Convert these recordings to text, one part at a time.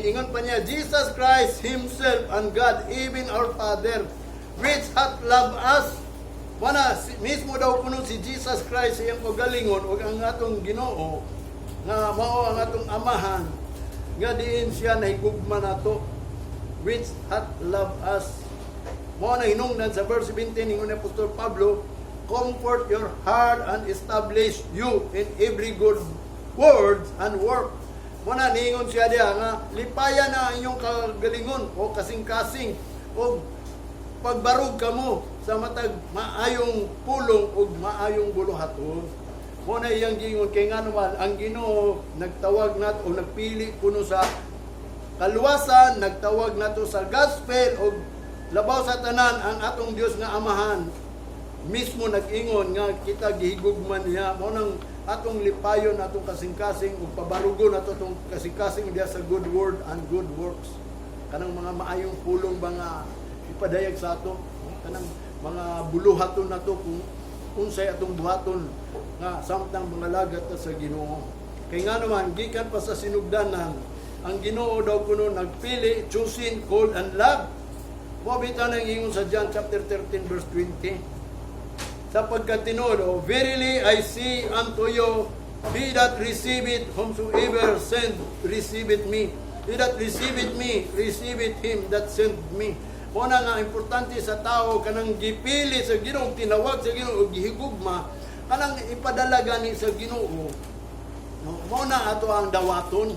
ingon pa niya, Jesus Christ Himself and God, even our Father, which hath loved us. Mana, mismo daw kuno si Jesus Christ iyang pagalingon o ang atong Ginoo nga mao ang atong amahan nga diin siya nahigugma nato, which hath loved us. Mao na hinungdan sa verse 17 ingon ni Apostol Pablo, comfort your heart and establish you in every good word and work. Muna ningon siya diya nga lipaya na inyong kagalingon o kasing-kasing o pagbarug kamo sa matag maayong pulong o maayong buluhaton. Muna iyang gingon kay nga naman ang Ginoo nagtawag nato o nagpili kuno sa kaluwasan, nagtawag nato sa gospel o labaw sa tanan ang atong Dios nga amahan. Mismo nag-ingon nga kita gihigugman niya mo nang atong lipayon atong kasing-kasing ug pabarugon nato atong kasing-kasing diya sa good word and good works. Kanang mga maayong pulong ba nga ipadayag sa ato, kanang mga buluhaton nato kung unsay atong buhaton nga samtang mga lagat sa Ginoo. Kay nga naman gikan pa sa sinugdanan ang Ginoo daw kuno nagpili, choosing, called and loved. Mo bitaw nang ingon sa John chapter 13 verse 20. Sapagkat tinuod, verily I say unto you, he that receiveth whomsoever sent, receiveth me. He that receiveth me, receiveth him that sent me. Muna nga, importante sa tao, kanang gipili sa Ginoo, tinawag sa Ginoo, gihigugma, kanang ipadala gani sa Ginoo. Muna ato ang dawaton.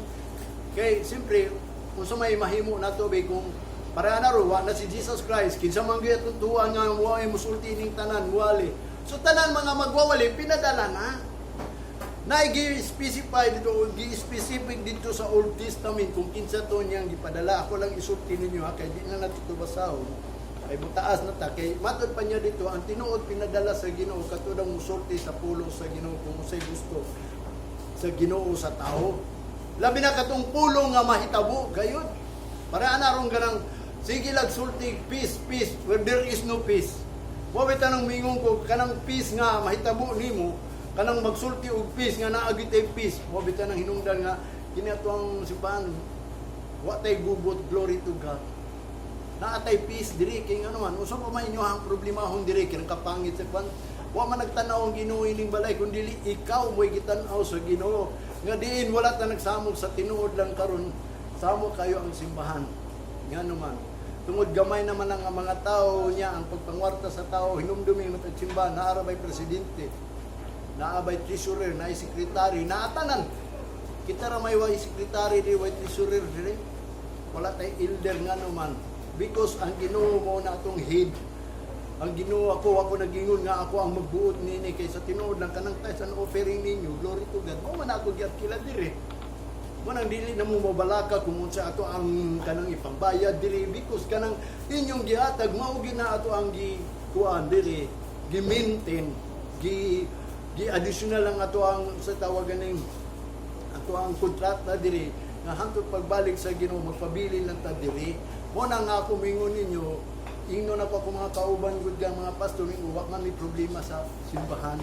Kay, siyempre, kung sa may mahimo na to, kung para na ruwa na si Jesus Christ, kinsa man gyud tutuan nga way musulti ning tanan wali. So tanan mga magwawali pinadala na. Gi-specify dito, gi-specific dito sa Old Testament kung kinsa to niyang gipadala. Ako lang isulti ninyo ha, kay di na nato basahon. Ay butaas na ta kay matod pa niya dito ang tinuod pinadala sa Ginoo katudang musulti sa pulong sa Ginoo kung usay gusto sa Ginoo sa tao. Labi na katong pulong nga mahitabo gayud. Para anaron ganang sige lang sulti, peace, peace, where there is no peace. Wabay tanong mingon ko, kanang peace nga, mahitabo nimo, kanang magsulti og peace nga naagit ay peace. Wabay tanong hinungdan nga, kinato ang simbahan, watay gubot, glory to God. Naatay peace, diri, kaya nga naman, uso pa may inyo ang problema hong diri, kinang kapangit sa kwan, wa man nagtanaw ang Ginoo ining balay, kundi ikaw mo'y gitanaw sa Ginoo. Nga diin, wala ta nagsamog sa tinuod lang karon samo kayo ang simbahan. Nga naman. Tungod gamay naman ang mga tao niya, ang pagpangwarta sa tao, hinumdumi ng simbahan, naarabay presidente, naabay treasurer, naay sekretary, naatanan. Kita ramay way sekretary, di way treasurer, di wala tay elder nga naman. Because ang Ginoo mo na atong head, ang Ginoo ako nagingon nga ako ang magbuot nini kaysa tinuod lang kanang tithes and offering ninyo, glory to God. Mo man ako gyud kila diri. Manang dili na mo mabalaka kung unsa ato ang kanang ipambayad diri because kanang inyong gihatag mao gina ato ang kuan diri gi-maintain gi additional lang ato ang sa tawagan ning ato ang kontrata diri nga hangtod pagbalik sa Ginoo magpabili lang ta diri. Mo na nga ako mingon ninyo ingnon ako mga kauban gud nga mga pastor ning wa man may problema sa simbahan.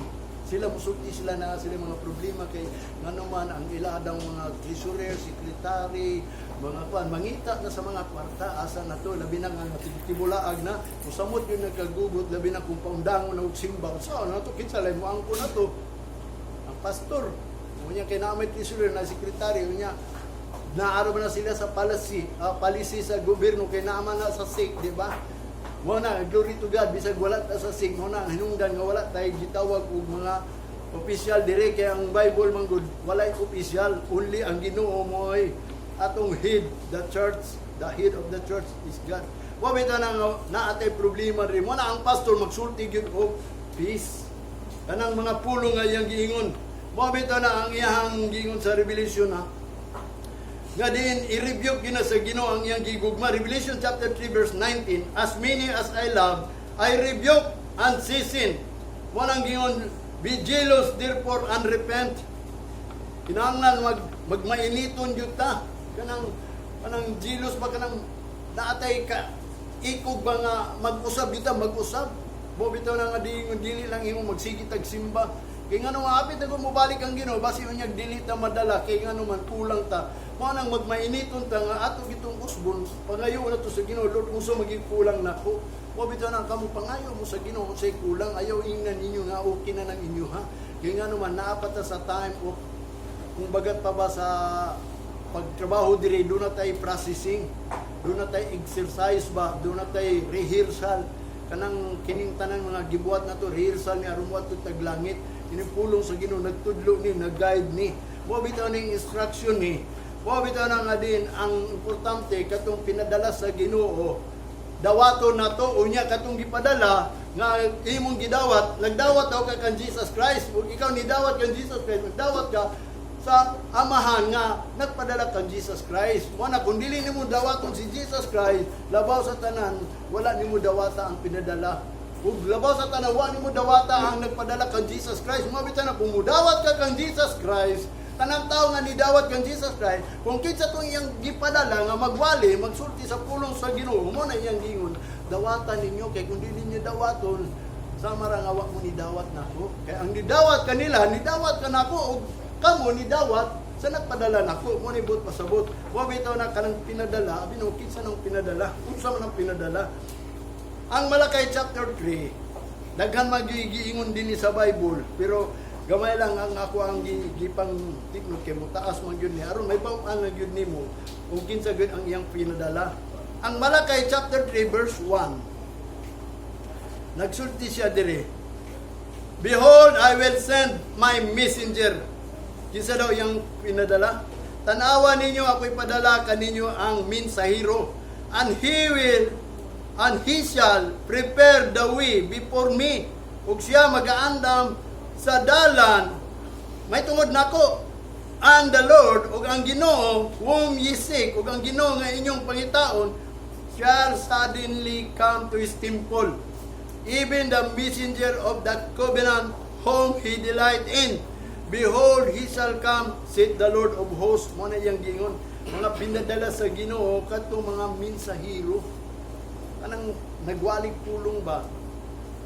Sila musulti sila na sila mga problema kay ngano man ang ila daw mga treasurer, secretary, mga kwan mangita na sa mga kwarta asa na to labi na nga tibulaag na usamot yun nagkagugot labi na kung paundangon na og simba so na to kinsa lay mo angko na to ang pastor unya kay na may treasurer na secretary unya naaro na sila sa policy sa gobyerno kay naama na sa SIC di ba. Muna, glory to God, bisag wala ta sa SIG, muna, hinungdan nga wala tayo gitawag og mga official dire, kaya ang Bible man good, wala official, only ang Ginoo mo ay atong head, the church, the head of the church is God. Wabita na naatay problema rin, muna ang pastor magsulti yun og peace. Kanang mga pulong nga iyang giingon, wabita na ang iyang giingon sa Revelation ha, nga din i-rebuke gina sa Ginoo ang iyang gigugma. Revelation chapter 3 verse 19, as many as I love, I rebuke and season. Walang gingon, be jealous therefore and repent. Kinahanglan magmainiton jud ta. Kanang jealous ba kanang naatay ka ikog ba nga mag-usab kita mag-usab. Mo bitaw na nga dili lang imong magsigit ag simba. Kaya nga naman, apit na mubalik ang Ginoo, basi unya dili ta madala, kaya nga naman kulang ta. Mao nang magmainiton ta nga ato gitong usbon, pangayo na to sa Ginoo, Lord, unsa maging kulang nako. Mo bitaw nang kamo pangayo mo sa Ginoo, say kulang, ayaw ingnan ninyo nga okay na ng inyo ha. Kaya nga naman naapata sa time of kung bagat pa ba sa pagtrabaho dire, doon na tayo processing, doon na tayo exercise ba, doon na tayo rehearsal, kanang kining tanang mga gibuhat na to, rehearsal ni arumuat to taglangit, inipulong sa Ginoo, nagtudlo ni, nag-guide ni, mo bitaw ning instruction ni, mo bitaw na nga din, ang importante, katong pinadala sa Ginoo, dawato na to, unya katong gipadala, nga imong gidawat, nagdawat daw ka kan Jesus Christ, ug ikaw ni dawat kan Jesus Christ, nagdawat ka sa amahan nga nagpadala kang Jesus Christ. Wala kung dili nimo dawaton si Jesus Christ, labaw sa tanan wala nimo dawata ang pinadala. Ug labaw sa tanan wala nimo dawata ang nagpadala kang Jesus Christ. Mabitan na kung mudawat ka kang Jesus Christ, tanang tao nga ni dawat kang Jesus Christ, kung kinsa tong iyang gipadala nga magwali, magsulti sa pulong sa Ginoo, mo na iyang gingon, dawatan ninyo kay kung dili niyo dawaton, sama ra nga wa mo ni dawat nako. Kay ang nidawat kanila, nidawat ka nako og kamo ni dawat sa nagpadala nako, mo ni but pasabot. Wa bitaw na kanang pinadala, abi no kinsa nang pinadala, unsa man ang pinadala. Ang Malakay chapter 3, daghan magigiingon din sa Bible, pero gamay lang ang ako ang gipang tiknog kay mo taas man gyud ni aron may pang gyud nimo kung kinsa gyud ang iyang pinadala. Ang Malakay chapter 3 verse 1. Nagsulti siya dire, Behold, I will send my messenger. Kinsa daw iyang pinadala? Tanawa ninyo, ako'y padala kaninyo ang mensahero, and he shall prepare the way before me. Ug siya magaandam sa dalan, may tungod nako. And the Lord, ug ang Ginoo, whom ye seek, ug ang Ginoo nga inyong pangitaon, shall suddenly come to his temple. Even the messenger of that covenant, whom he delight in. Behold, he shall come, said the Lord of hosts. Mo na iyang giingon, mga pinadala sa Ginoo kadto mga mensahero. Kanang nagwalig pulong ba?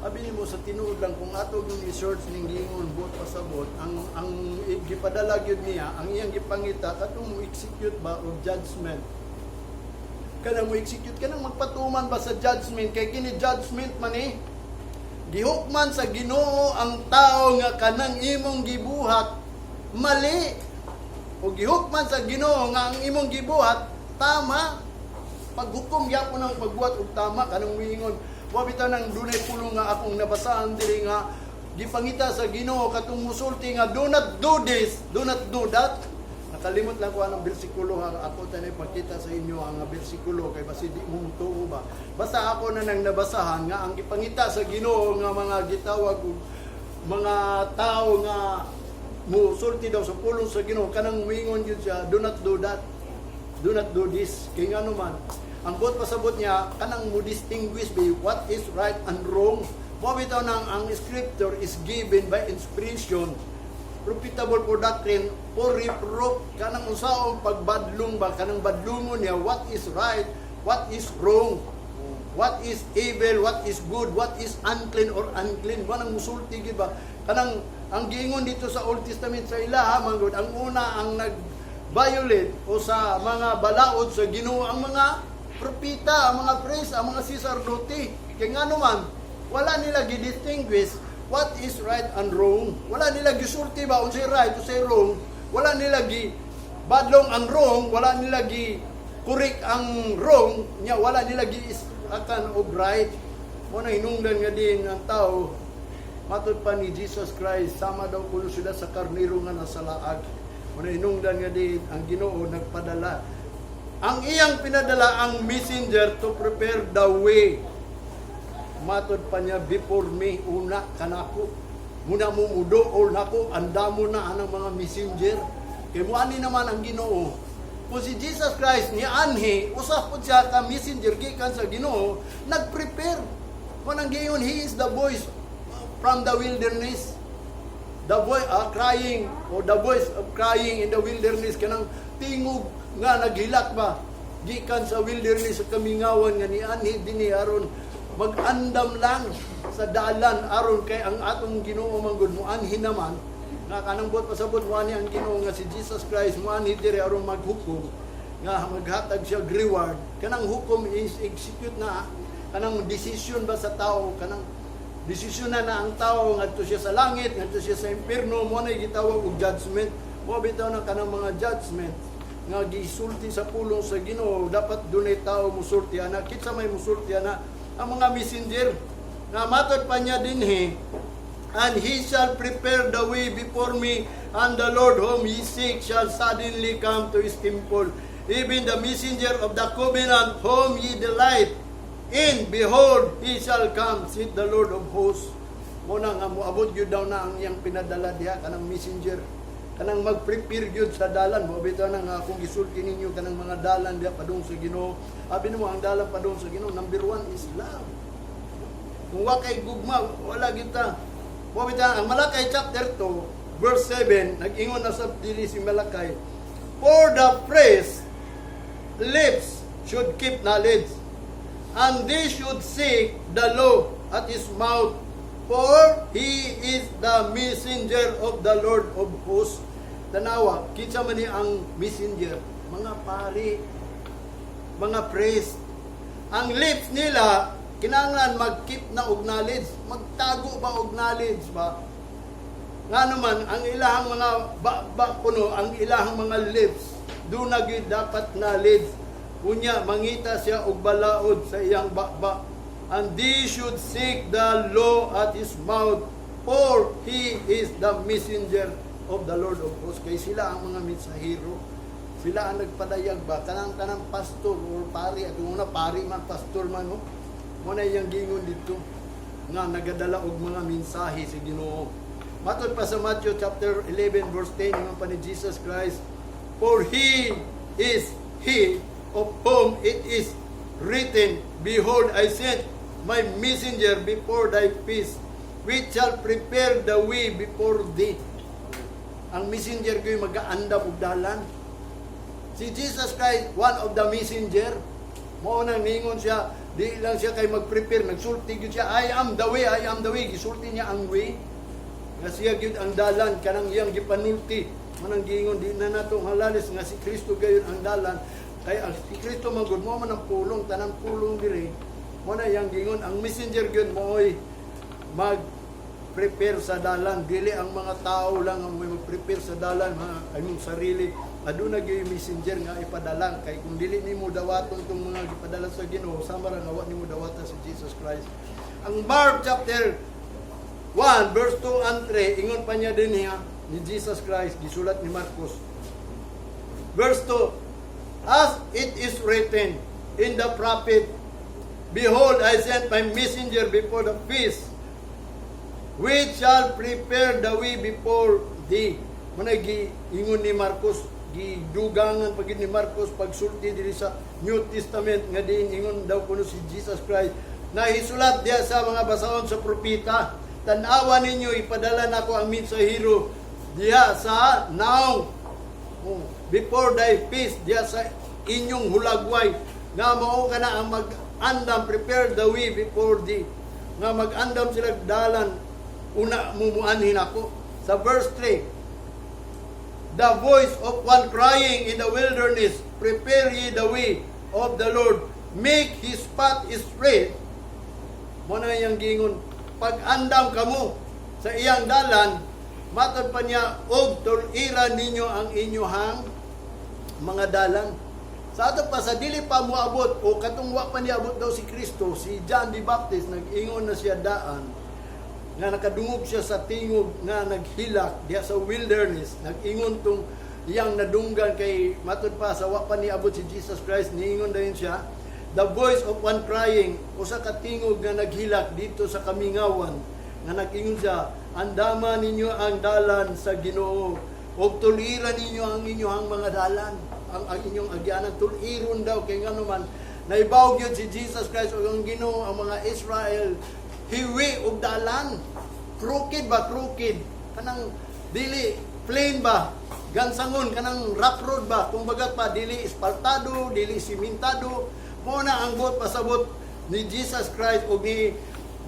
Abi nimo sa tinuod lang kung ato yung i-search ning giingon buot pasabot, ang gipadala gyud niya, ang iyang gipangita kadto mo execute ba o judgment. Kanang mo execute kanang magpatuman ba sa judgment kay kini judgment man gihukman sa Ginoo ang tao nga kanang imong gibuhat mali, o gihukman sa Ginoo nga ang imong gibuhat tama. Paghukom gyapon ang pagbuhat og tama kanang miingon wa bitaw nang dunay pulong nga akong nabasahan diri nga gipangita sa Ginoo katong musulti nga do not do this, do not do that. Nakalimot lang ko anong bersikulo nga ako tanay pagkita sa inyo ang bersikulo kay basi di mo tuo ba. Basta ako na nang nabasahan nga ang gipangita sa Ginoo nga mga gitawag mga tao nga musulti daw sa pulong sa Ginoo kanang moingon gyud siya, do not do that, do not do this. Kay ngano man ang buot pasabot niya kanang mo distinguish be what is right and wrong. Mo bitaw nang ang scripture is given by inspiration, profitable for doctrine, for reproof, kanang usaong pagbadlong ba, kanang badlungon niya, what is right, what is wrong, what is evil, what is good, what is unclean or unclean. Kanang musulti gid ba? Kanang ang giingon dito sa Old Testament sa ilaha manggod, ang una ang nag-violate o sa mga balaod sa Ginoo ang mga propita, ang mga priest, ang mga sacerdote. Kaya nga naman, wala nila gi-distinguish what is right and wrong. Wala nila gisulti ba unsay right unsay wrong. Wala nila gi badlong ang wrong, wala nila gi correct ang wrong, nya wala nila gi akan og right. Mo na hinungdan nga din ang tao matud pa ni Jesus Christ sama daw kuno sila sa karnero nga nasa laag. Mo na hinungdan nga din ang Ginoo nagpadala. Ang iyang pinadala ang messenger to prepare the way. Matod pa niya, before me, una kanako. Muna mo mudool nako, andamo na anang mga messenger. Kaya muani naman ang Ginoo. Kung si Jesus Christ ni anhi, usap po siya ka messenger gikan sa Ginoo, nag-prepare. Kung ang gayon, he is the voice from the wilderness. The voice crying, or the voice of crying in the wilderness, kanang tingog nga naghilak ba gikan sa wilderness sa kamingawan nga ni anhi dinhi aron mag-andam lang sa dalan aron kay ang atong Ginoo manggod mo anhin naman nga kanang buot pasabot mo ani ang Ginoo nga si Jesus Christ mo anhi diri aron maghukom nga maghatag siya reward. Kanang hukom is execute na, kanang decision ba sa tao, kanang desisyon na ang tao ngadto siya sa langit, ngadto siya sa impierno, mo na gitawag og judgment. Mo bitaw na kanang mga judgment nga gisulti sa pulong sa Ginoo, dapat dunay tao musulti ana, kitsa may musulti ana ang mga messenger nga matod pa niya dinhi, and he shall prepare the way before me, and the Lord whom ye seek shall suddenly come to his temple. Even the messenger of the covenant whom ye delight in, behold, he shall come, saith the Lord of hosts. Muna nga moabot gyud daw na ang iyang pinadala diha kanang messenger, kanang mag-prepare gyud sa dalan. Mo bitaw na nga kung gisulti ninyo kanang mga dalan diha padung sa Ginoo. Abi mo ang dalan padung sa Ginoo, number 1 is love. Kung wa kay gugma, wala kita. Mo bitaw ang Malakay chapter 2 verse 7 nag-ingon na sa dili si Malakay, for the priest lips should keep knowledge, and they should seek the law at his mouth, for he is the messenger of the Lord of hosts. Tanawa, kinsa man ni ang messenger? Mga pari, mga priest. Ang lips nila, kinahanglan mag-keep na og knowledge. Magtago ba og knowledge ba? Nga naman, ang ilahang mga puno, ang ilahang mga lips, doon na gyud dapat knowledge. Unya, mangita siya og balaod sa iyang bakba. And they should seek the law at his mouth, for he is the messenger of the Lord of hosts. Kay sila ang mga mensahero. Sila ang nagpadayag ba? Kanang pastor or pari. At una, pari man, pastor man. No? Muna yung gingon dito nga nagadala og mga mensahe sa Ginoo. Matod pa sa Matthew chapter 11 verse 10, yung pa ni Jesus Christ, for he is he of whom it is written, behold, I sent my messenger before thy face, which shall prepare the way before thee. Ang messenger ko yung mag-aandam og dalan. Si Jesus Christ, one of the messenger, mo nang ningon siya, di lang siya kay mag-prepare, nagsulti gyud siya, I am the way, I am the way. Gisulti niya ang way. Nga siya gyud ang dalan, kanang iyang gipanulti. Manang giingon, di na natong halalis nga si Kristo gayon ang dalan. Kaya ang si Kristo magud mo man ang pulong, tanang pulong diri. Mo na yang gingon, ang messenger gyud mooy mag-prepare sa dalan. Dili ang mga tao lang ang may mag-prepare sa dalan, mga imong sarili. Aduna gyud messenger nga ipadala. Kay kung dili nimo dawaton tong mga gipadala sa Ginoo, sama ra nga wa nimo dawatan si Jesus Christ. Ang Mark chapter 1 verse 2 and 3 ingon pa niya din niya ni Jesus Christ, gisulat ni Marcos. Verse 2, as it is written in the prophet, behold, I sent my messenger before the feast, which shall prepare the way before thee. Muna giingon ni Marcos, gidugangan pagid ni Marcos pagsulti diri sa New Testament nga diin ingon daw kuno si Jesus Christ na hisulat diya sa mga basahon sa propeta, tan-awa ninyo ipadala nako ang mensahero diya sa now, before thy feast, diya sa inyong hulagway, nga mao ka na ang mag-andam, prepare the way before thee, nga mag-andam sila dalan, una mumuanhin ako. Sa verse 3, the voice of one crying in the wilderness, prepare ye the way of the Lord, make his path straight. Muna yung gingon, pag-andam kamo sa iyang dalan, matod pa niya, og tuliran ninyo ang inyohang mga dalan. Sa ato pa, sa dili pa moabot, o katungwa pa niya abot daw si Kristo, si John the Baptist, nag-ingon na siya daan, nga nakadungog siya sa tingog, nga naghilak, diya sa wilderness, nag-ingon tong iyang nadunggan kay matod pa, sa wa pa niya abot si Jesus Christ, niingon dayon siya, the voice of one crying, usa ka tingog nga naghilak dito sa kamingawan, nga nag-ingon siya, andama ninyo ang dalan sa Ginoo, o tuliran ninyo ang inyong mga dalan, ang inyong agyanan, tuliron daw, kay nga naman, naibaw yun si Jesus Christ, o ang Ginoo, ang mga Israel, hiwi o dalan, crooked ba, crooked, kanang dili, plain ba, gansangon, kanang rough road ba, kumbaga pa, dili espaltado, dili simentado, muna ang bot pasabot, ni Jesus Christ o ni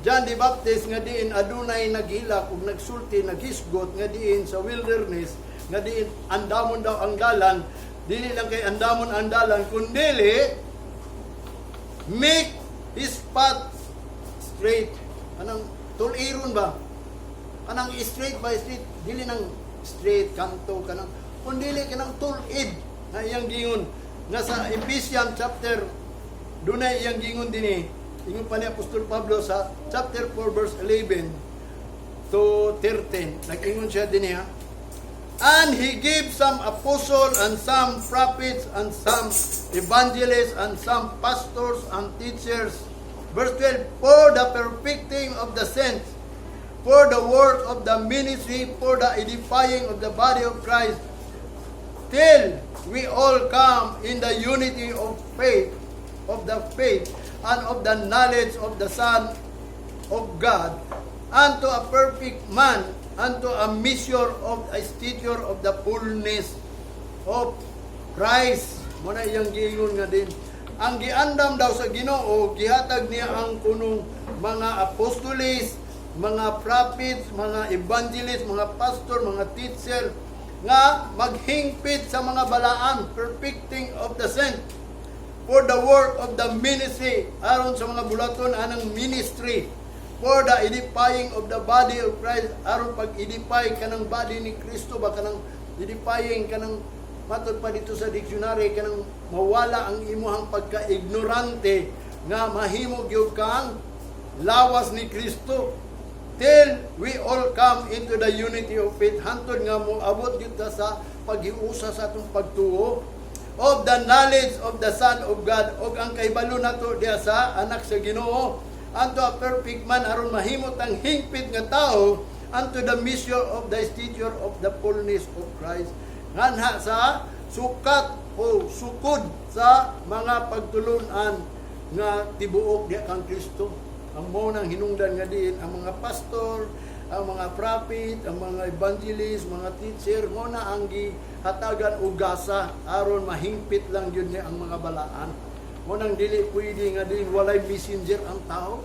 John the Baptist nga diin adunay naghilak ug nagsulti naghisgot nga diin sa wilderness nga diin andamon daw ang dalan, dili lang kay andamon ang dalan kundi make his path straight. Anang tuliron ba? Anang straight by straight, dili nang straight kanto kanang kundi kanang tulid na iyang gingon nga sa Ephesians chapter dunay iyang gingon dinhi. Ingon pa ni Apostol Pablo sa chapter 4 verse 11 to 13. Nag-ingon siya din niya. And he gave some apostle and some prophets and some evangelists and some pastors and teachers. Verse 12, for the perfecting of the saints, for the work of the ministry, for the edifying of the body of Christ, till we all come in the unity of faith, and of the knowledge of the Son of God, unto a perfect man, unto a measure of a stature of the fullness of Christ. Muna iyang giingon nga din. Ang giandam daw sa Ginoo, gihatag niya ang kunong mga apostoles, mga prophets, mga evangelists, mga pastor, mga teacher, nga maghingpit sa mga balaan, perfecting of the saints, for the work of the ministry, aron sa mga bulaton anang ministry, for the edifying of the body of Christ, aron pag-edify kanang body ni Kristo ba, kanang edifying kanang matod pa dito sa dictionary, kanang mawala ang imuhang pagka-ignorante nga mahimo gyud kang lawas ni Kristo, till we all come into the unity of faith, hantod nga moabot gyud ta sa paghiusa sa atong pagtuo, of the knowledge of the Son of God, og ang kahibalo nato diya sa anak sa Ginoo, unto a perfect man, aron mahimot ang hingpit nga tao, unto the measure of the stature of the fullness of Christ, nganha sa sukat o sukod sa mga pagtulunan nga tibuok diya kang Kristo. Ang mo nang hinungdan nga diin ang mga pastor, ang mga prophet, ang mga evangelist, mga teacher, mo na ang gihatagan og gasa aron mahingpit lang yun niya ang mga balaan. Mo nang dili pwede nga din walay messenger ang tao.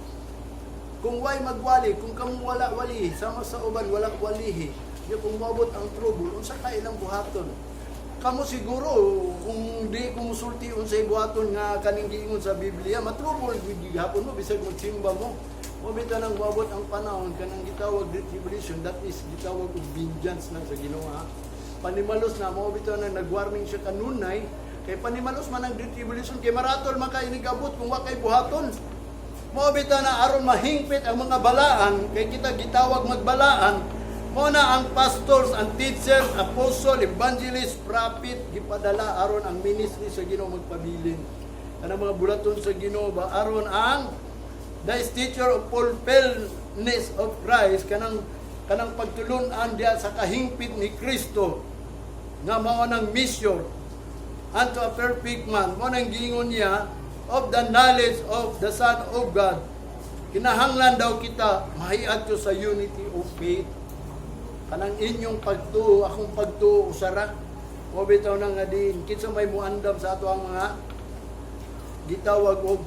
Kung way magwali, kung kamo wala wali, sama sa uban wala walihi, di kung mabot ang trouble, unsa ka ilang buhaton. Kamo siguro kung di kumusulti unsay buhaton nga kaning giingon sa Biblia, matrubol gid gihapon mo bisag magsimba mo. Mo bitaw nang mabot ang panahon kanang gitawag retribution, that is gitawag og vengeance na sa Ginoo. Panimalos na mo bitaw nang nagwarning siya kanunay, kay panimalos man ang retribution kay maratol makainigabot kung wa kay buhaton. Mo bitaw na aron mahingpit ang mga balaan, kay kita gitawag magbalaan. Mo na ang pastors, ang teachers, apostle, evangelist, prophet gipadala aron ang ministry sa Ginoo magpabilin. Kanang mga bulaton sa Ginoo ba aron ang the stature of fullness of Christ, kanang pagtulunan diya sa kahingpit ni Kristo nga mao nang mission unto a perfect man. Mo nang giingon niya of the knowledge of the Son of God. Kinahanglan daw kita mahiadto sa unity of faith. Kanang inyong pagtuo, akong pagtuo usara. O bitaw na nga din kinsa may muandam sa ato ang mga gitawag og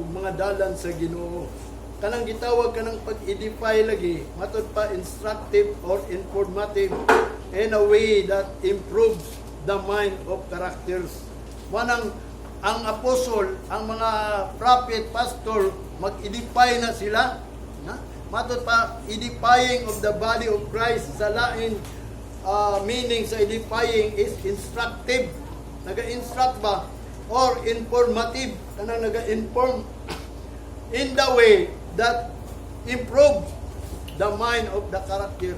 mga dalan sa Ginoo. Kanang gitawag kanang pag-edify lagi, matod pa instructive or informative in a way that improves the mind of characters. Manang ang apostle, ang mga prophet, pastor, mag-edify na sila. Matod pa, edifying of the body of Christ sa lain meaning sa edifying is instructive. Naga-instruct ba? Or informative, kanang naga-inform in the way that improves the mind of the character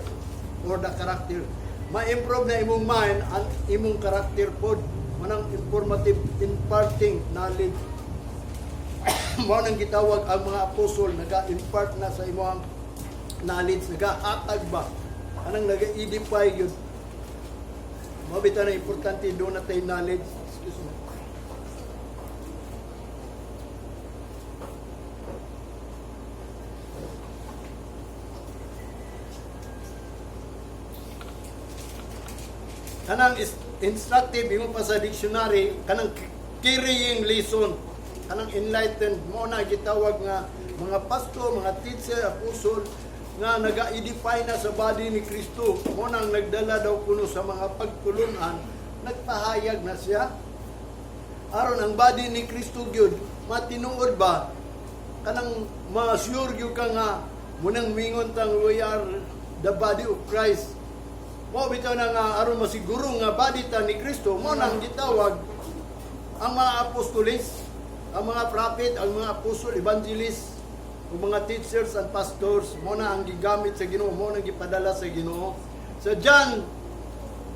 or the character. Ma-improve na imong mind ang imong character pod. Manang informative, imparting knowledge. Mao nang gitawag ang mga apostol, naga-impart na sa imong knowledge, nagahatag ba? Anang naga-edify yun. Mabita na importante doon na tayo knowledge. Excuse me. Kanang instructive, yung pa sa dictionary, kanang carrying lesson. kanang enlightened mo na gitawag nga mga pastor, mga teacher, apostle nga naga-edify na sa body ni Kristo. Mo nang nagdala daw kuno sa mga pagtulunan, nagpahayag na siya. Aron ang body ni Kristo gyud matinuod ba kanang ma-sure gyud ka nga munang mingon tang we are the body of Christ. Mo bitaw na nga aron masiguro nga body ta ni Kristo, mo nang gitawag ang mga apostoles, ang mga prophet, ang mga apostol, evangelist, o mga teachers and pastors, mo na ang gigamit sa Ginoo, mo na gipadala sa Ginoo. Sa John,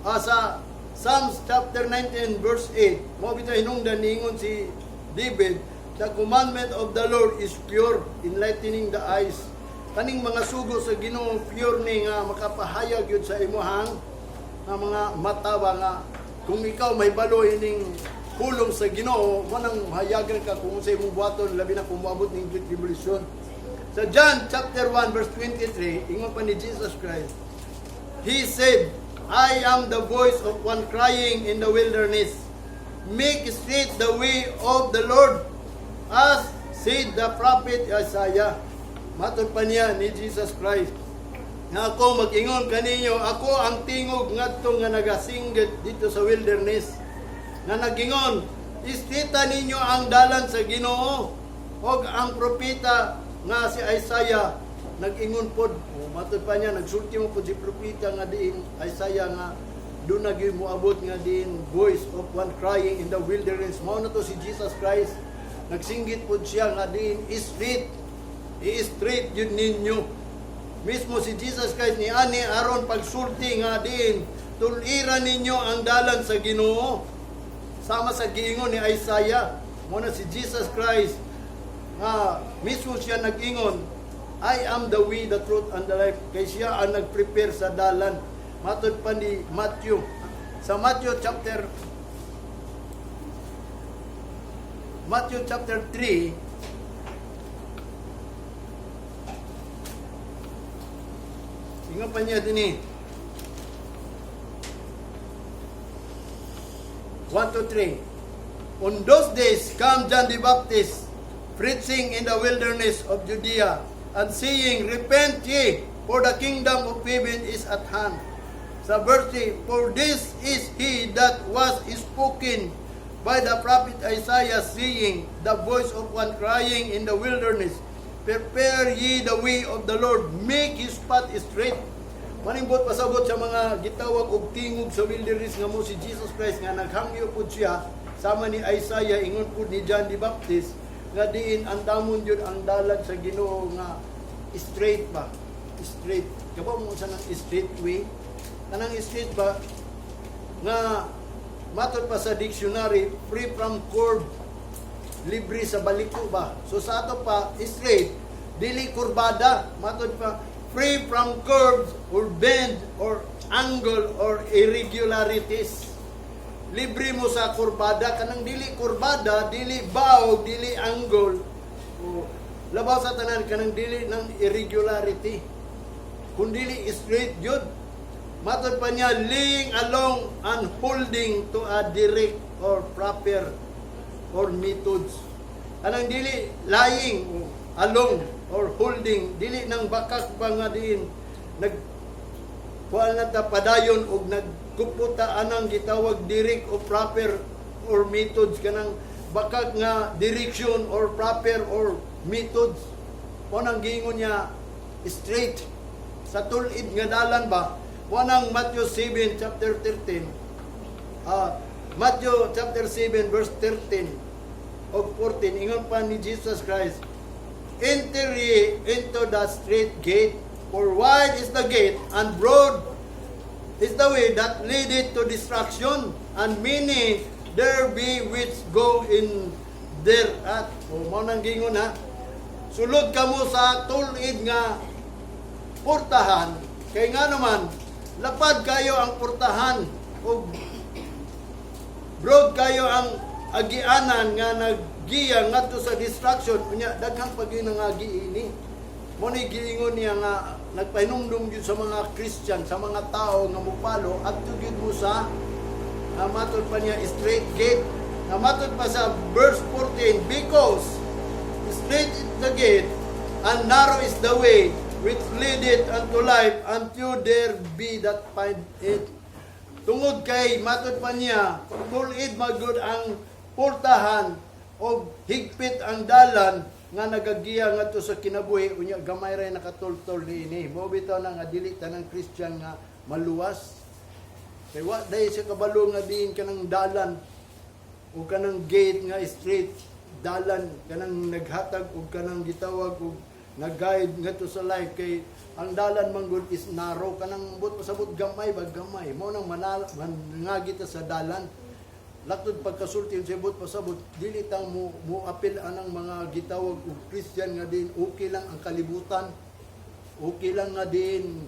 sa Psalms chapter 19 verse 8, mo bitaw hinungdan ningon si David, the commandment of the Lord is pure, enlightening the eyes. Kaning mga sugo sa Ginoo pure ni nga makapahayag yun sa imuhang nga mga mata ba nga kung ikaw may baloy ning pulong sa Ginoo, mo nang hayagan ka kung sa imong buhaton labi na kung moabot ning Great Tribulation. Sa John chapter 1 verse 23, ingon pa ni Jesus Christ, He said, I am the voice of one crying in the wilderness, make straight the way of the Lord, as said the prophet Isaiah. Matod pa niya ni Jesus Christ, nga ako mag-ingon kaninyo, ako ang tingog ngadto nga nagasinggit dito sa wilderness, nga nagingon, istrita ninyo ang dalan sa Ginoo. Og ang propeta nga si Isaiah nag-ingon pod, matod pa niya, nagsulti mo pod si propeta nga diin Isaiah nga doon nagmoabot nga diin voice of one crying in the wilderness. Mao na to si Jesus Christ, nagsinggit pod siya nga diin i-straight yun ninyo. Mismo si Jesus Christ ni ani aron pagsulti nga diin tuliran ninyo ang dalan sa Ginoo. Sama sa giingon ni Isaiah, mo na si Jesus Christ nga mismo siya nag-ingon, I am the way, the truth, and the life. Kay siya ang nag-prepare sa dalan. Matod pa ni Matthew. Sa Matthew chapter 3, ingon pa niya din 1 to 3. On those days come John the Baptist, preaching in the wilderness of Judea, and saying, Repent ye, for the kingdom of heaven is at hand. Sa verse 3, For this is he that was spoken by the prophet Isaiah, saying, The voice of one crying in the wilderness, Prepare ye the way of the Lord, make his path straight. Manimbot pasabot sa mga gitawag og tingog sa wilderness nga mo si Jesus Christ nga naghangyo pud siya sama ni Isaiah, ingon pud ni John the Baptist nga diin ang damon jud ang dalan sa Ginoo nga straight ba, straight kabo mo sa nang straight way, kanang straight ba nga matod pa sa dictionary, free from curve, libre sa baliko ba. So sa ato pa straight dili kurbada, matod pa free from curves or bend or angle or irregularities. Libre mo sa kurbada, kanang dili kurbada, dili baog, dili angle. O labaw sa tanan kanang dili ng irregularity. Kung dili straight jud. Matod pa niya, laying along and holding to a direct or proper or methods. Kanang dili lying along or holding, dili nang bakak ba nga din kuha na ta padayon og nagkuputa anang gitawag direct o proper or methods, kanang bakak nga direction or proper or methods. O nang giingon niya straight sa tulid nga dalan ba. O nang Matthew 7 chapter 13, Matthew chapter 7 verse 13 og 14, ingon pa ni Jesus Christ, Enter ye into the straight gate, for wide is the gate, and broad is the way that leadeth to destruction, and many there be which go in thereat. O mao nang gingon ha. Sulod kamo sa tulid nga portahan, kay nga naman lapad kayo ang portahan o broad kayo ang agianan nga naggiya ngadto sa destruction. Unya daghang pagyo nga agi ini. Mo ni giingon niya nga nagpahinumdum gyud sa mga Christian, sa mga tao nga mopalo at gyud mo sa matod pa niya straight gate. Namatod pa sa verse 14, because straight is the gate, and narrow is the way, which leadeth unto life, and few there be that find it. Tungod kay matod pa niya, tulid magud ang portahan o higpit ang dalan nga nagagiya ngadto sa kinabuhi unya gamay ray nakatultol niini. Mao bitaw na nga dili tanang Christian nga maluwas. Kay wa day sa kabalo nga diin kanang dalan o kanang gate nga straight dalan kanang naghatag o kanang gitawag og nag-guide ngadto sa life kay ang dalan manggod is narrow kanang but pasabot gamay ba gamay mo nang mangagita sa dalan laktod pagkasulti sa but pasabot dili tang mo apil anang mga gitawag og Christian nga din okay lang ang kalibutan okay lang nga din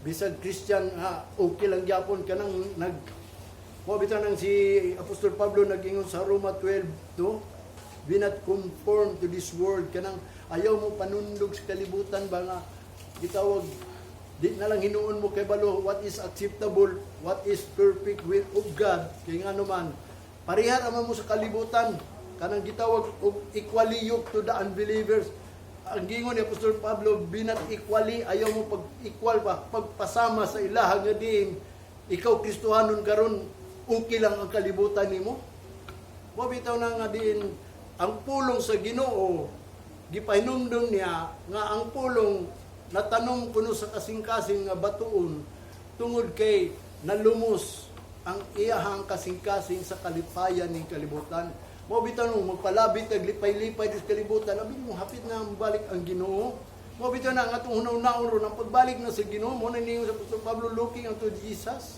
bisag Christian nga okay lang gyapon kanang nag mo bitaw nang si Apostol Pablo nag-ingon sa Roma 12:2 be not conformed to this world kanang ayaw mo panundog sa kalibutan ba nga gitawag di na lang hinuon mo kay balo what is acceptable, what is perfect will of God kay nga naman parihar man mo sa kalibutan kanang gitawag og equally yoked to the unbelievers. Ang gingon ni Apostol Pablo be not equally ayaw mo pag-equal pa pagpasama sa ilaha nga din ikaw Kristohanon karon okay lang ang kalibutan nimo. Mo bitaw na nga din ang pulong sa Ginoo gipahinumdum niya nga ang pulong natanong kuno sa kasing-kasing nga batuon tungod kay nalumos ang iyahang kasing-kasing sa kalipayan ning kalibutan. Mo bitaw nung magpalabit naglipay-lipay sa kalibutan abi mo hapit na balik ang Ginoo. Mo bitaw na nga atong hunaw-hunaw ron ang pagbalik na sa Ginoo mo na niyo sa Apostol Pablo looking unto Jesus.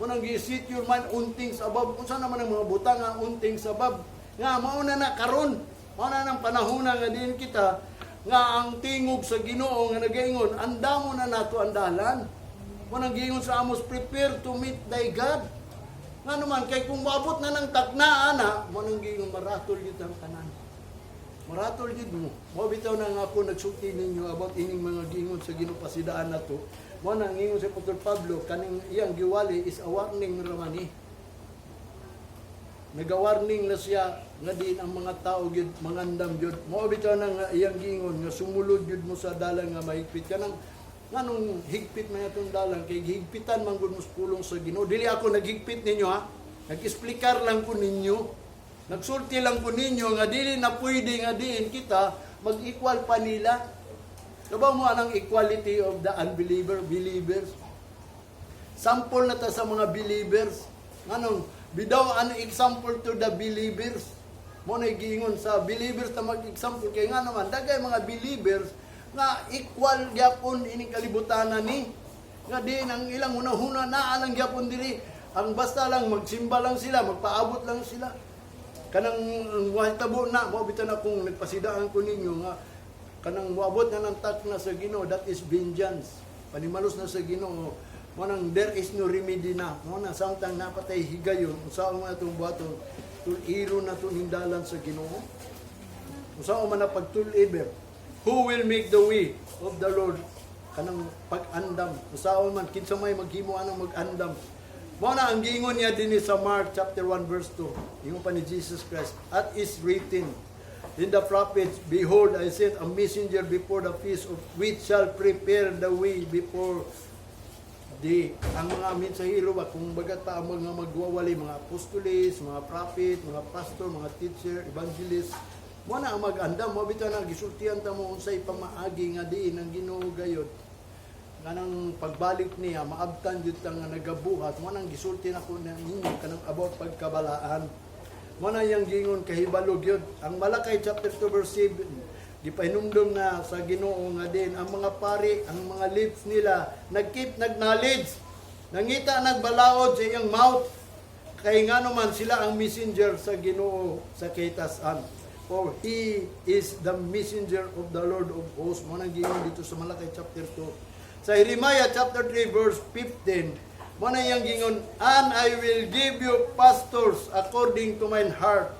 Mo nang gi-set your mind on things above. Unsa naman ang mga butang nga on things above? Nga mao na karon. Mao na nang panahon nga din kita nga ang tingog sa Ginoo nga nagaingon, andamo na nato ang dalan. Mo nang giingon sa Amos, prepare to meet thy God. Nga naman kay kung maabot na ng taknaan na, mo nang giingon maratol gid ang tanan. Maratol gid mo. Mo bitaw na nga ako nagsulti ninyo about ining mga giingon sa Ginoo pasidaan nato. Mo nang giingon sa Apostol Pablo kaning iyang giwali is a warning ramani. Nagawarning na siya nga din ang mga tao gyud mangandam gyud. Mao bitaw nang iyang gingon nga sumulod gyud mo sa dalan nga mahigpit kanang nganong higpit man atong dalan kay higpitan man gud mo pulong sa Ginoo. Dili ako naghigpit ninyo ha. Nag-explicar lang ko ninyo. Nagsulti lang ko ninyo nga dili na pwede nga diin kita mag-equal pa nila. Diba mo anang equality of the believers. Sample na ta sa mga believers. Nganong bidaw an example to the believers. Mo na giingon sa believers ta mag-example kay nga naman dagay mga believers nga equal gyapon ining kalibutanan ni. Nga din ang ilang hunahuna na alang gyapon diri. Ang basta lang magsimba lang sila, magpaabot lang sila. Kanang wahitabo na mo bitan akong nagpasidaan ko ninyo nga kanang moabot na ng takna sa Ginoo that is vengeance. Panimalos na sa Ginoo. Manang there is no remedy na. Mo na samtang napatay higayon usaon man atong buhaton tuliro na to hindalan sa Ginoo. Usaon man na pagtuliber. Who will make the way of the Lord? Kanang pag-andam. Usaon man kinsa may maghimo anang mag-andam. Mo na ang giingon niya dinhi sa Mark chapter 1 verse 2. Ingon pa ni Jesus Christ, at is written in the prophets, behold, I send a messenger before the face of which shall prepare the way before ang mga mensahero ba kung bagat pa ang mga magwawali, mga apostolis, mga prophet, mga pastor, mga teacher, evangelist, mo na ang mag-andam, mo bitaw na gisultihan ta mo unsay pamaagi nga diin ang Ginoo gayod. Kanang pagbalik niya maabtan jud ta nga nagabuhat, mo nang gisulti nako na ninyo kanang about pagkabalaan. Mo na yang gingon kahibalo gyud. Ang Malakay chapter 2 verse 7 gipahinumdum na sa Ginoo nga din ang mga pari, ang mga lips nila nag-knowledge, nangita nagbalaod sa iyang mouth kay ngano man sila ang messenger sa Ginoo sa kitasan, for he is the messenger of the Lord of hosts. Mo nang gingon dito sa Malakay chapter 2. Sa Jeremiah chapter 3 verse 15 mo na yang gingon, and I will give you pastors according to mine heart,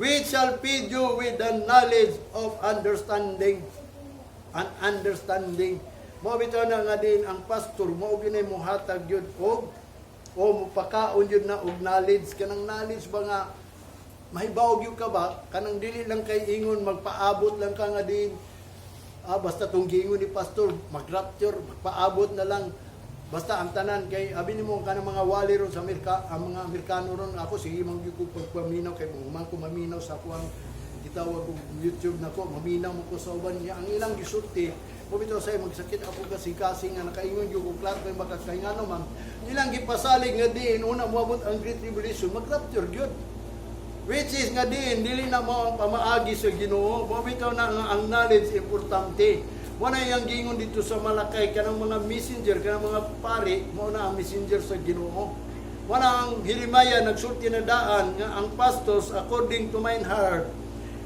which shall feed you with the knowledge of understanding. And understanding. Mo bitaw na nga din ang pastor mo ginay mo hatag gyud og o mupakaon yun na og knowledge, kanang knowledge ba nga mahibaw gyud ka ba, kanang dili lang kay ingon magpaabot lang ka nga din, basta tong giingon ni pastor, mag-rapture, magpaabot na lang. Basta ang tanan kay abi nimo kanang mga wali ron sa Amerika, ang mga Amerikano ron, ako sige man gyud ko pagpaminaw kay man ko maminaw sa ako ang gitawag ko YouTube nako, maminaw mo ko sa uban niya. Ang ilang gisulti, mo bitaw say magsakit ako kasi nga nakaingon gyud ko klaro kay makakay ngano man. Ilang gipasalig nga diin una moabot ang Great Tribulation, mag-rapture gyud. Which is nga diin dili na mo pamaagi sa Ginoo. Mo bitaw na ang knowledge importante. Wala yang gingon dito sa Malakay, kanang mga messenger, kanang mga pari, mo na ang messenger sa Ginoo. Wala ang Jeremiah nagsulti na daan nga ang pastors according to mine heart,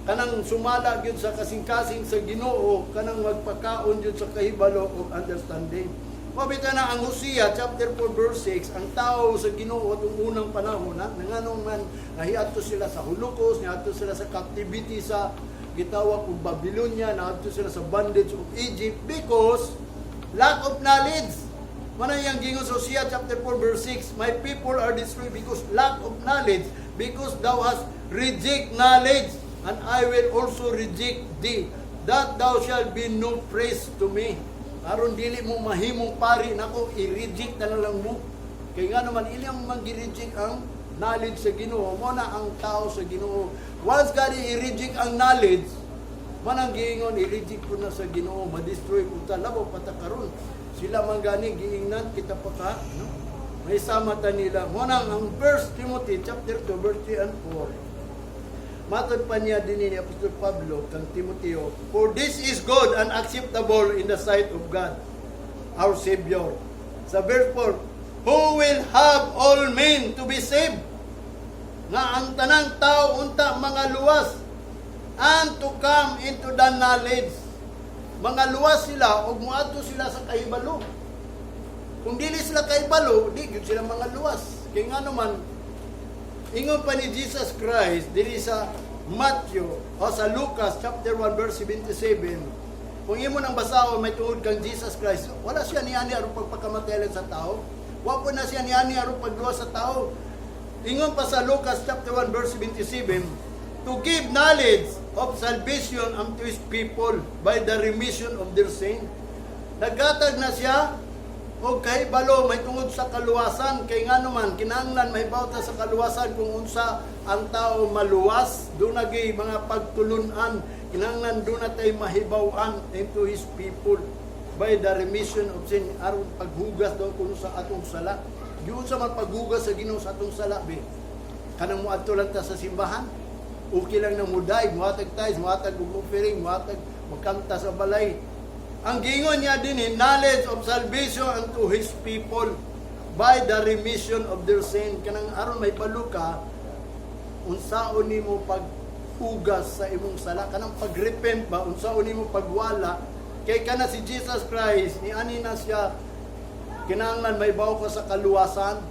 kanang sumala gyud sa kasing-kasing sa Ginoo, kanang magpakaon gyud sa kahibalo ug understanding. Mabita na ang Hosea chapter 4 verse 6, ang tao sa Ginoo atong unang panahon nanganong man nahiadto sila sa Holocaust, nahiadto sila sa captivity sa gitawag og Babylonia, naadto sila sa bondage of Egypt because lack of knowledge. Mana yang gingon sa Hosea chapter 4 verse 6, my people are destroyed because lack of knowledge, because thou hast reject knowledge, and I will also reject thee, that thou shalt be no praise to me. Aron dili mo mahimong pari nako, i-reject na lang mo. Kay nga naman ilang mag-reject ang knowledge sa Ginoo, mo na ang tao sa Ginoo. Once God i-reject ang knowledge, manang giingon i-reject ko na sa Ginoo, ma-destroy ko ta, labaw pata karon. Sila man gani giingnan kita pa ka, no? May sama ta nila. Mo nang ang 1 Timothy chapter 2 verse 3 and 4. Matod pa niya din ni Apostol Pablo kang Timoteo, for this is good and acceptable in the sight of God, our Savior. Sa verse 4, who will have all men to be saved, nga ang tanang tao unta mga luwas, and to come into the knowledge. Mga luwas sila ug moadto sila sa kahibalo. Kung dili sila kahibalo, di gyud sila mga luwas. Kay nga naman ingon pa ni Jesus Christ diri sa Matthew o sa Lucas chapter 1 verse 77. Kung imo nang basahon may tungod kang Jesus Christ, wala siya niani aron pagpakamatay sa tao. Wa po na siya niani aron pagluwas sa tao. Ingon pa sa Lucas chapter 1 verse 27, to give knowledge of salvation unto his people by the remission of their sin. Naggatag na siya og kahibalo may tungod sa kaluwasan, kay nga naman kinahanglan may bawta sa kaluwasan kung unsa ang tao maluwas, do nagay mga pagtulunan, kinahanglan do na tay mahibaw-an into his people by the remission of sin, aron paghugas daw kuno sa atong sala. Giun sa man paghugas sa Ginoo sa atong sala be. Kanang moadto lang ta sa simbahan, okay lang na muday, muhatag tayo, muhatag og offering, muhatag magkanta sa balay. Ang gingon niya din knowledge of salvation unto his people by the remission of their sin. Kanang aron may paluka, unsaon nimo paghugas sa imong sala, kanang pagrepent ba, unsaon nimo pagwala, kay kana si Jesus Christ, ni ani na siya, kinahanglan may bawo ka sa kaluwasan.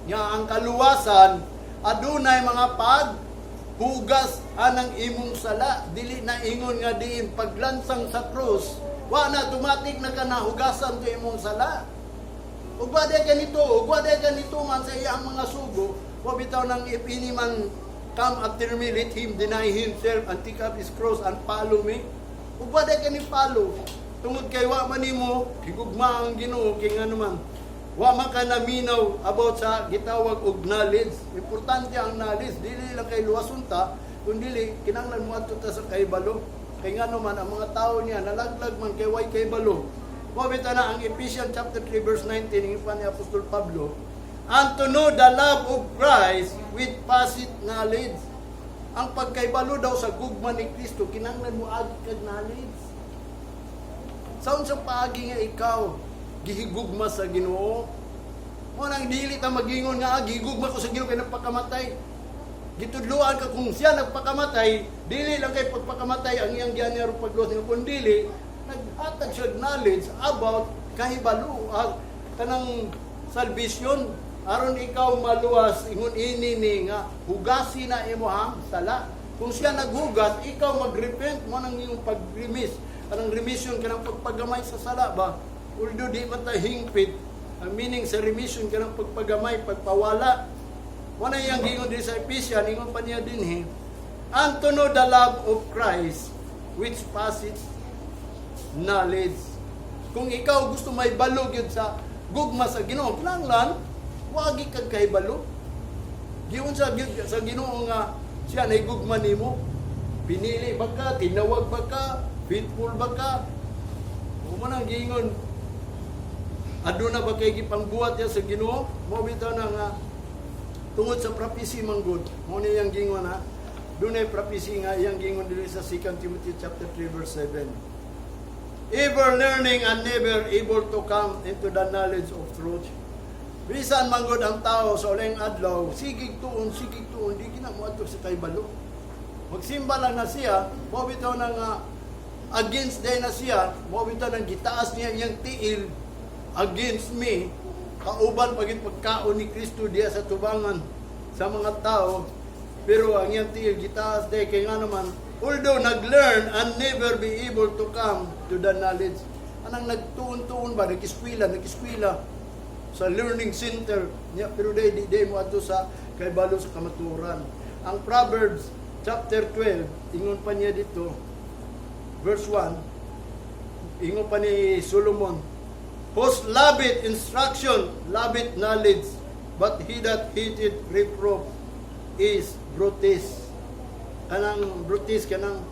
Nga ang kaluwasan, adunay mga paghugas anang imong sala. Dili na ingon nga diin paglansang sa krus, wa na automatic na ka nahugasan to imong sala. Ug wa day ganito man sa iyang mga sugo, wa bitaw nang if any man come after me, let him deny himself and take up his cross and follow me. Ug wa day kani follow. Tungod kay wa man nimo higugma ang Ginoo, kay nga naman wa man ka naminaw about sa gitawag og knowledge. Importante ang knowledge, dili lang kay luwason ta, kundi kinahanglan mo adto ta sa kahibalo. Kay nga naman ang mga tao niya nalaglag man kay way kahibalo. Mabita na ang Ephesians chapter 3 verse 19 ng ni Apostol Pablo, and to know the love of Christ with perfect knowledge. Ang pagkaibalo daw sa gugma ni Kristo, kinahanglan mo agi kag knowledge. Saun sa paagi nga ikaw gihigugma sa Ginoo? Mo nang dili ta magingon nga gihigugma ko sa Ginoo kay nagpakamatay. Gitudloan ka kung siya nagpakamatay, dili lang kay pagpakamatay ang iyang giyan nga pagluwas nga kun dili naghatag siya knowledge about kahibalo kanang salvation aron ikaw maluwas ingon ini ni nga hugasi na imong sala. Kung siya naghugas, ikaw magrepent mo nang iyong pagremis. Kanang remission, kanang pagpagamay sa sala ba? Although di man tayo hingpit, Ang meaning sa remission kanang pagpagamay, pagpawala. Wala yang gingon din sa Ephesians, ingon pa niya din and to know the love of Christ which passes knowledge. Kung ikaw gusto may balog yun sa gugma sa Ginoo, kinahanglan wagi kag kahibalo. Giun sa Ginoo nga siya nay gugma nimo. Pinili ba ka, tinawag ba ka, faithful ba ka? O man ang gingon aduna ba kay gipangbuhat ya sa Ginoo? Mo bitaw na nga tungod sa prophecy manggod. Mo ni yang gingon ha. Dunay prophecy nga yang gingon diri sa 2 Timothy chapter 3 verse 7. Ever learning and never able to come into the knowledge of truth. Bisan manggod ang tao sa uling adlaw, sigig tuon, di kinamuadto sa kaybalo. Magsimba lang na siya, mo bitaw na nga against day na siya, mo bitaw nang gitaas niya iyang tiil against me, kauban pagit pagkaon ni Kristo diya sa tubangan sa mga tao, pero ang iyang tiil gitaas day kay nga naman, although nag-learn and never be able to come to the knowledge. Anang nagtuon-tuon ba, nag-eskwela sa learning center niya, pero di mo ato sa kaybalo sa kamaturan. Ang Proverbs chapter 12, ingon pa niya dito, verse 1, ingon pa ni Solomon, whose loveth instruction, loveth knowledge, but he that hateth reproof is brutis. Kanang brutis, kanang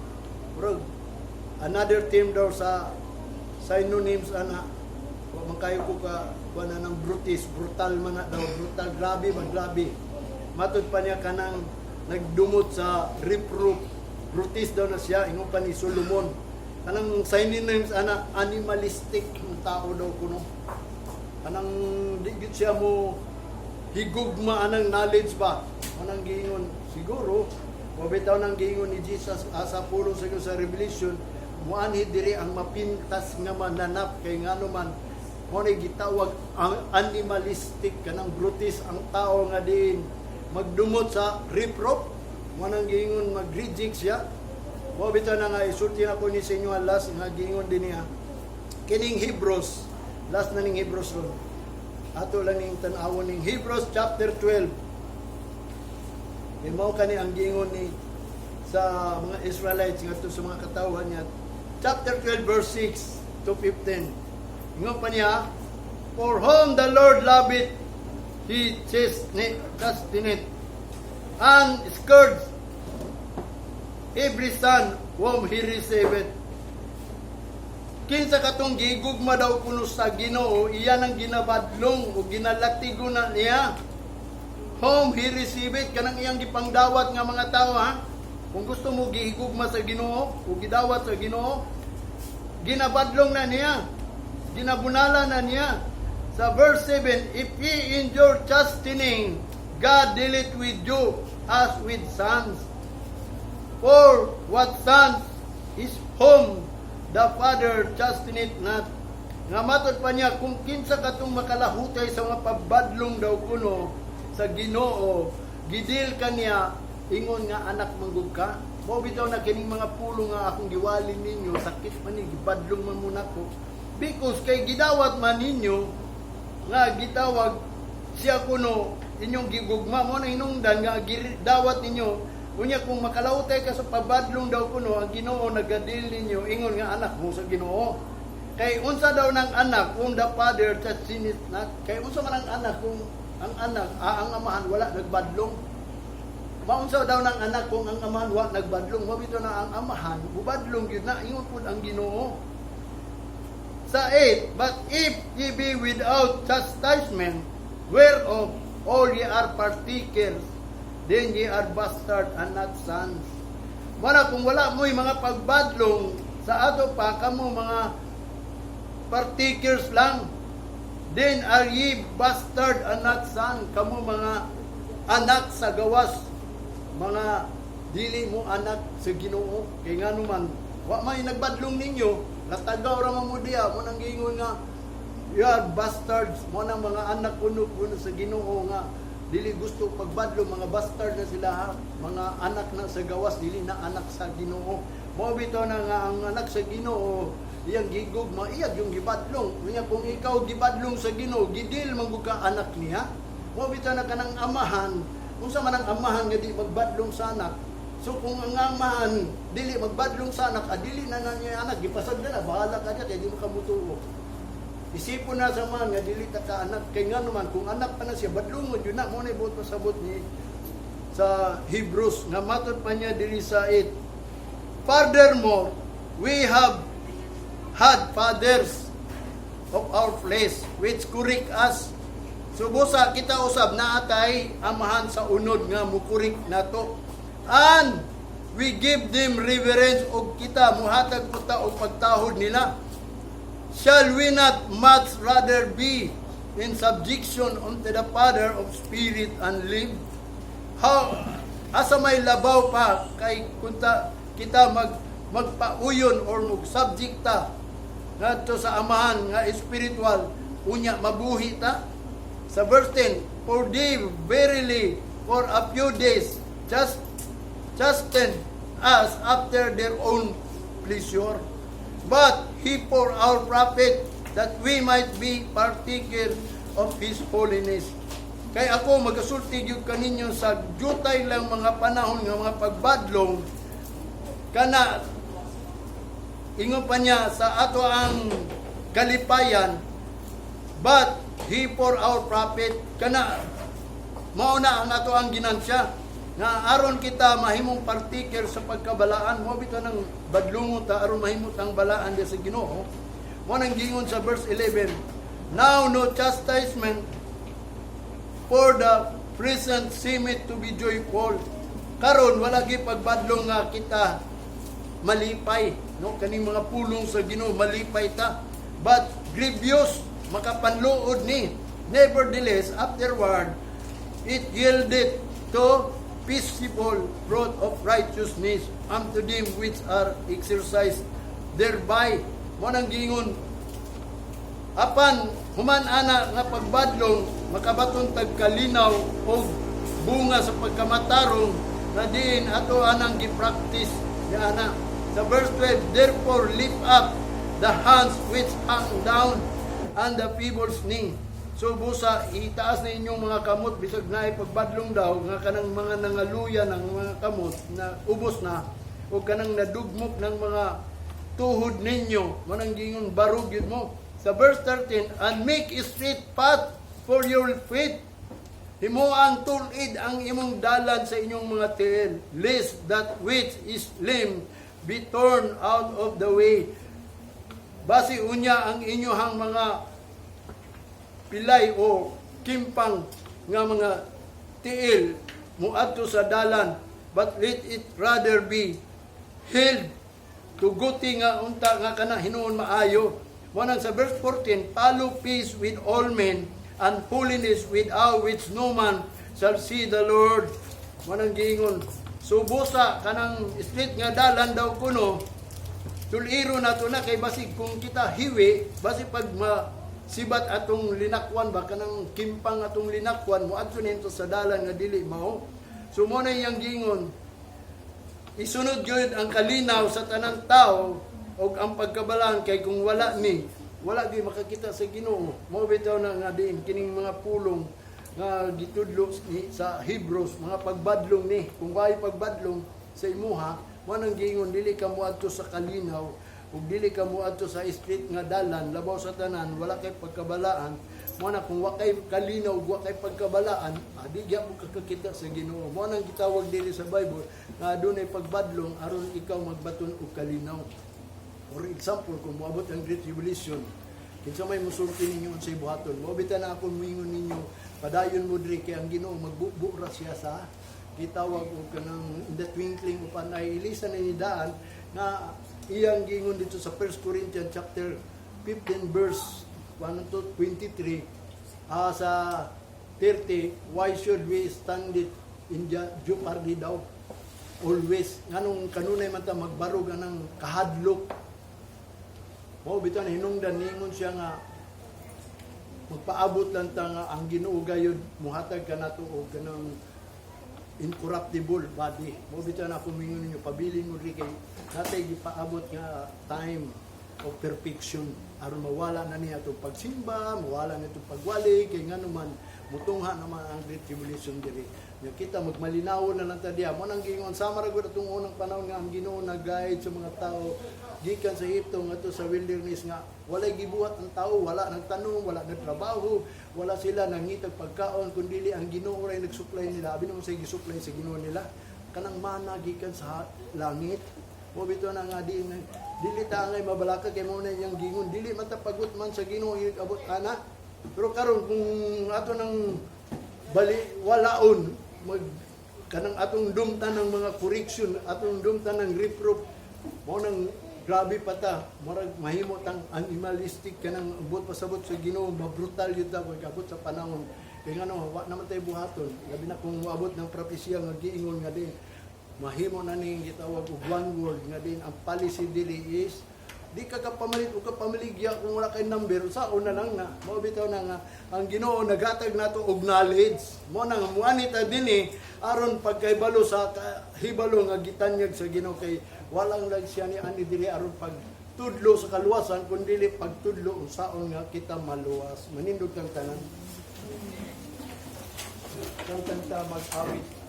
another term daw sa synonyms, mangkayo ko ka kuana ng brutis, brutal man na daw, brutal, grabe. Matod pa niya kanang nagdumot sa reproof, brutis daw na siya, ingon pa ni Solomon. Kanang synonyms, animalistic ng tao daw kuno. Kanang digit siya mo higugma anang knowledge ba? Anang giingon, siguro, mabitaw ng giingon ni Jesus sa pulong sa Revelation, muanhi diri ang mapintas nga mananap kay ngano man mo ni gitawag ang animalistic kanang brutis ang tao nga din magdumot sa reproof mo nang giingon mag-reject siya. Mo bitaw na nga isulti ako ni sa inyo last nga giingon din niya kining Hebrews, last na ning Hebrews ron, ato lang ning tan-awon ning Hebrews chapter 12. Mao kani ang giingon ni sa mga Israelites ngadto sa mga katawhan niya, chapter 12 verse 6 to 15. Ingon pa niya, for whom the Lord loveth, he chasteneth, and scourgeth every son whom he receiveth. Kinsa katong gigugma daw kuno sa Ginoo, iyan ang ginabadlong o ginalatigo na niya. Whom he receiveth, kanang iyang gipangdawat nga mga tao ha. Kung gusto mo gihigugma sa Ginoo o gidawat sa Ginoo, ginabadlong na niya. Ginabunala na niya. Sa verse 7, if ye endure chastening, God dealeth with you as with sons. For what sons is whom the Father chasteneth not. Nga matod pa niya, kung kinsa katong makalahutay sa mga pabadlong daw kuno sa Ginoo, gidil kaniya, ingon nga anak manggug ka. Mao bitaw na kining mga pulo nga akong giwalin ninyo, sakit man ni gibadlong man muna ko. Because kay gidawat man ninyo nga gitawag siya kuno inyong gigugma mo na hinungdan nga gidawat ninyo unya kung makalawtay ka sa pabadlong daw kuno ang Ginoo nagadil ninyo ingon nga anak mo sa Ginoo. Kay unsa daw ng anak kung the father chasteneth not? Kay unsa man ang anak kung ang anak ang amahan wala nagbadlong? Maunsa daw ng anak kung ang amahan wala nagbadlong? Mabito na ang amahan mubadlong gyud na ingon pud ang Ginoo. Sa 8, but if ye be without chastisement, whereof all ye are partakers, then ye are bastards and not sons. Wala kung wala mo'y mga pagbadlong sa ato pa, kamo mga partakers lang, then are ye bastard and not son, kamo mga anak sa gawas, mga dili mo anak sa Ginoo. Kay nga naman, wa may nagbadlong ninyo, natagaw ra mo diya, mo nang giingon nga, you are bastards, mo nang mga anak kuno sa Ginoo nga, dili gusto pagbadlo, mga bastard na sila ha, mga anak na sa gawas, dili na anak sa Ginoo. Mo bitaw na nga ang anak sa Ginoo, iyang gigugma, iyag yung gibadlong. Unya kung ikaw gibadlong sa Ginoo, gidil man gud ka anak niya. Mo bitaw na kanang amahan, unsa man ang amahan nga di magbadlong sa anak. So kung ang amahan dili magbadlong sa anak, dili na niya anak, gipasad na bahala ka diya kay di mo kamutuo. Isipon na sa man nga dili ta ka anak, kay nga naman kung anak pa na siya badlongon yun na mo na ibot pasabot ni sa Hebrews nga matud pa niya diri sa 8. Furthermore, we have had fathers of our flesh which correct us. So busa kita usab na atay amahan sa unod nga mukurik nato. And we give them reverence og kita muhatag kita og pagtahod nila. Shall we not much rather be in subjection unto the Father of spirit and live? How asa may labaw pa kay kunta kita magpauyon or mag-subjecta ngadto sa amahan nga spiritual unya mabuhi ta. Sa verse 10, for they verily for a few days chastened us after their own pleasure, but he for our profit, that we might be partaker of his holiness. Kay ako magasulti gyud kaninyo sa jutay lang mga panahon nga mga pagbadlong kana ingon pa niya sa ato ang kalipayan, but he for our profit, kana mauna ang ato ang ginansya nga aron kita mahimong partaker sa pagkabalaan. Mo bitaw nang badlungon ta aron mahimot ang balaan di sa Ginoo. Mo nang gingon sa verse 11, now no chastisement for the present seemeth to be joyful. Karon wala gyud pagbadlong nga kita malipay, no, kaning mga pulong sa Ginoo malipay ta, but grievous makapanluod ni. Nevertheless afterward it yielded to peaceable fruit of righteousness unto them which are exercised thereby. Mo nang gingon apan human ana nga pagbadlong makabaton tag kalinaw og bunga sa pagkamatarong na diin ato anang gi-practice ya ana. Sa verse 12, therefore lift up the hands which hang down and the feeble knee. So busa itaas na inyong mga kamot bisag na pagbadlong daw nga kanang mga nangaluya ng mga kamot na ubos na o kanang nadugmok ng mga tuhod ninyo manang gingon barug yun mo. Sa verse 13, and make a straight path for your feet. Himo ang tulid ang imong dalan sa inyong mga tiil, lest that which is lame be torn out of the way. Basi unya ang inyong mga pilay o kimpang nga mga tiil muadto sa dalan, but let it rather be held tuguti nga unta nga kana hinuon maayo. Mo nang sa verse 14, follow peace with all men and holiness without which no man shall see the Lord. Mo nang giingon subusa kanang street nga dalan daw kuno tuliro nato na kay basig kung kita hiwi basig pag sibat atong linakwan ba kanang kimpang atong linakwan mo adto nito sa dalan nga dili mao. So mo na iyang gingon isunod gyud ang kalinaw sa tanang tao og ang pagkabalaan kay kung wala ni wala gyud makakita sa Ginoo. Mao bitaw na nga diin kining mga pulong nga gitudlo ni sa Hebrews mga pagbadlong ni kung way pagbadlong sa imuha mo nang gingon dili ka moadto sa kalinaw ug dili ka moadto sa street nga dalan labaw sa tanan wala kay pagkabalaan. Mo na kung wa kay kalinaw ug wa kay pagkabalaan di gyud mo kakakita sa Ginoo. Mo nang gitawag diri sa Bible nga adunay pagbadlong aron ikaw magbaton og kalinaw. For example, kung moabot ang Great Tribulation, kinsa may musulti ninyo unsay buhaton, moabita na akong moingon ninyo, padayon mo diri kay ang Ginoo magbubura siya sa gitawag og kanang in the twinkling of an eye. Ilisan ni daan na iyang gingon dito sa 1 Corinthians chapter 15 verse 1 to 23 sa 30, why should we stand it in jeopardy daw always nganong kanunay man ta magbarog anang kahadlok. Mo bitan hinungdan ningon siya nga magpaabot lang ta nga ang Ginoo gayud muhatag kanato og kanang incorruptible body. Mo bitan ako mingon ninyo pabilin mo ri kay natay gipaabot nga time o perfection aron mawala na niya itong pagsimba, mawala na itong pagwali, kay nga naman mutungha naman ang Great Tribulation diri. Nga kita magmalinaw na lang tadiya mo nang gingon sama ra gud atong unang panahon nga ang Ginoo nag-guide sa mga tao gikan sa Ehipto ngadto sa wilderness nga walay gibuhat ang tao, wala nagtanong, wala nagtrabaho, wala sila nangitag pagkaon kundi ang Ginoo ray nagsupply nila. Abi naman sa gisupply sa Ginoo nila kanang mana gikan sa langit. Mo bitaw na nga dili ta ngay mabalaka kay mo na yang gingon dili man ta pagut man sa Ginoo abot ana. Pero karon kung ato nang walaon mag kanang atong dumtan ng mga correction, atong dumtan ng reproof, mo nang grabe pa ta, murag mahimo tang animalistic kanang abot pasabot sa Ginoo, mabrutal yun ta kung abot sa panahon. Kaya nga no, wa naman tayo buhaton. Labi na kung abot ng propesya nga giingon nga din, mahimo na ning gitawag og one word nga din ang policy dili is di ka kapamalit o kapamaligya kung wala kay number sa una lang na mo bitaw na nga ang Ginoo naghatag nato og knowledge mo nang muanita dinhi aron pagkaybalo sa hibalo nga gitanyag sa Ginoo kay walang lang siya ni ani dili aron pagtudlo sa kaluwasan kundi pagtudlo unsaon nga kita maluwas manindot kang tanan kang kanta mag-awit.